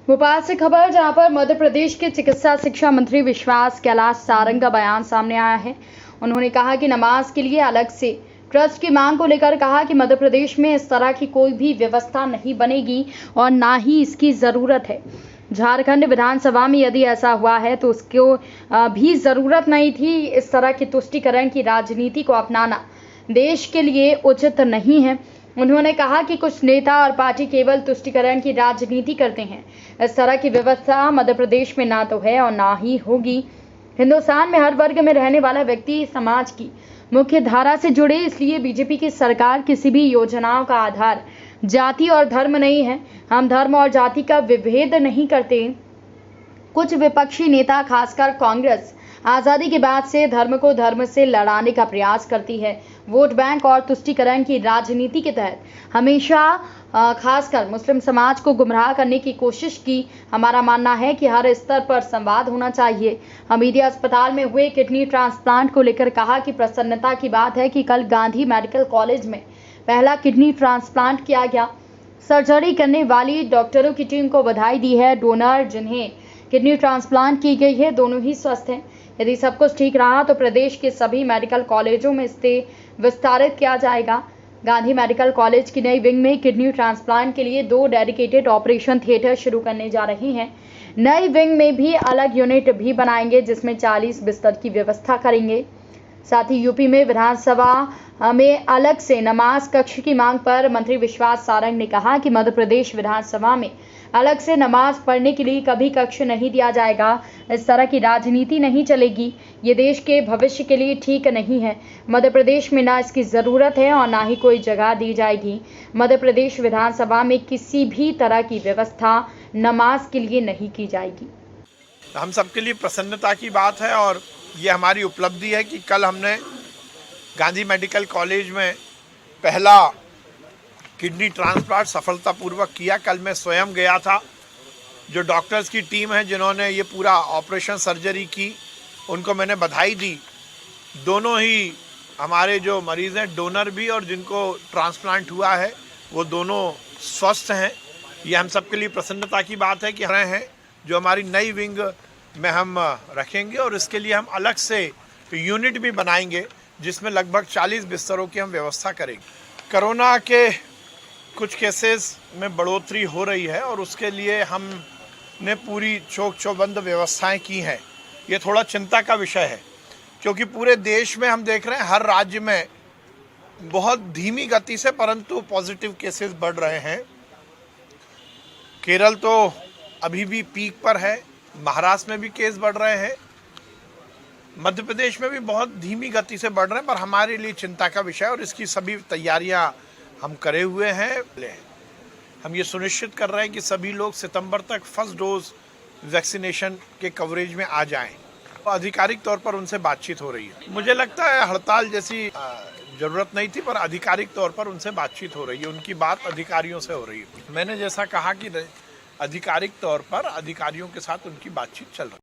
भोपाल से खबर, जहां पर मध्य प्रदेश के चिकित्सा शिक्षा मंत्री विश्वास कैलाश सारंग का बयान सामने आया है। उन्होंने कहा कि नमाज के लिए अलग से ट्रस्ट की मांग को लेकर कहा कि मध्य प्रदेश में इस तरह की कोई भी व्यवस्था नहीं बनेगी और ना ही इसकी ज़रूरत है। झारखंड विधानसभा में यदि ऐसा हुआ है तो उसको भी ज़रूरत नहीं थी। इस तरह की तुष्टीकरण की राजनीति को अपनाना देश के लिए उचित नहीं है। उन्होंने कहा कि कुछ नेता और पार्टी केवल तुष्टीकरण की राजनीति करते हैं। इस तरह की व्यवस्था मध्य प्रदेश में ना तो है और ना ही होगी। हिंदुस्तान में हर वर्ग में रहने वाला व्यक्ति समाज की मुख्य धारा से जुड़े, इसलिए बीजेपी की सरकार किसी भी योजनाओं का आधार जाति और धर्म नहीं है। हम धर्म और जाति का विभेद नहीं करते। कुछ विपक्षी नेता, खासकर कांग्रेस, आज़ादी के बाद से धर्म को धर्म से लड़ाने का प्रयास करती है। वोट बैंक और तुष्टीकरण की राजनीति के तहत हमेशा खासकर मुस्लिम समाज को गुमराह करने की कोशिश की। हमारा मानना है कि हर स्तर पर संवाद होना चाहिए। हमीदिया अस्पताल में हुए किडनी ट्रांसप्लांट को लेकर कहा कि प्रसन्नता की बात है कि कल गांधी मेडिकल कॉलेज में पहला किडनी ट्रांसप्लांट किया गया। सर्जरी करने वाली डॉक्टरों की टीम को बधाई दी है। डोनर जिन्हें किडनी ट्रांसप्लांट की गई है, दोनों ही स्वस्थ हैं। यदि सब कुछ ठीक रहा तो प्रदेश के सभी मेडिकल कॉलेजों में इसे विस्तारित किया जाएगा। गांधी मेडिकल कॉलेज की नई विंग में किडनी ट्रांसप्लांट के लिए 2 डेडिकेटेड ऑपरेशन थिएटर शुरू करने जा रहे हैं। नई विंग में भी अलग यूनिट भी बनाएंगे जिसमें 40 बिस्तर की व्यवस्था करेंगे। साथ ही यूपी में विधानसभा में अलग से नमाज कक्ष की मांग पर मंत्री विश्वास सारंग ने कहा कि मध्य प्रदेश विधानसभा में अलग से नमाज पढ़ने के लिए कभी कक्ष नहीं दिया जाएगा। इस तरह की राजनीति नहीं चलेगी। ये देश के भविष्य के लिए ठीक नहीं है। मध्य प्रदेश में ना इसकी ज़रूरत है और ना ही कोई जगह दी जाएगी। मध्य प्रदेश विधानसभा में किसी भी तरह की व्यवस्था नमाज के लिए नहीं की जाएगी। हम सबके लिए प्रसन्नता की बात है और ये हमारी उपलब्धि है कि कल हमने गांधी मेडिकल कॉलेज में पहला किडनी ट्रांसप्लांट सफलतापूर्वक किया। कल मैं स्वयं गया था। जो डॉक्टर्स की टीम है जिन्होंने ये पूरा ऑपरेशन सर्जरी की, उनको मैंने बधाई दी। दोनों ही हमारे जो मरीज़ हैं, डोनर भी और जिनको ट्रांसप्लांट हुआ है, वो दोनों स्वस्थ हैं। ये हम सबके लिए प्रसन्नता की बात है कि रहे हैं जो हमारी नई विंग में हम रखेंगे और इसके लिए हम अलग से यूनिट भी बनाएंगे जिसमें लगभग 40 बिस्तरों की हम व्यवस्था करेंगे। कोरोना के कुछ केसेस में बढ़ोतरी हो रही है और उसके लिए हमने पूरी चौक चौबंद व्यवस्थाएं की हैं। ये थोड़ा चिंता का विषय है क्योंकि पूरे देश में हम देख रहे हैं हर राज्य में बहुत धीमी गति से परंतु पॉजिटिव केसेस बढ़ रहे हैं। केरल तो अभी भी पीक पर है, महाराष्ट्र में भी केस बढ़ रहे हैं, मध्य प्रदेश में भी बहुत धीमी गति से बढ़ रहे हैं, पर हमारे लिए चिंता का विषय और इसकी सभी तैयारियां हम करे हुए हैं। हम ये सुनिश्चित कर रहे हैं कि सभी लोग सितंबर तक फर्स्ट डोज वैक्सीनेशन के कवरेज में आ जाएं। तो आधिकारिक तौर पर उनसे बातचीत हो रही है। मुझे लगता है हड़ताल जैसी ज़रूरत नहीं थी, पर आधिकारिक तौर पर उनसे बातचीत हो रही है। उनकी बात अधिकारियों से हो रही है। मैंने जैसा कहा कि आधिकारिक तौर पर अधिकारियों के साथ उनकी बातचीत चल रही है।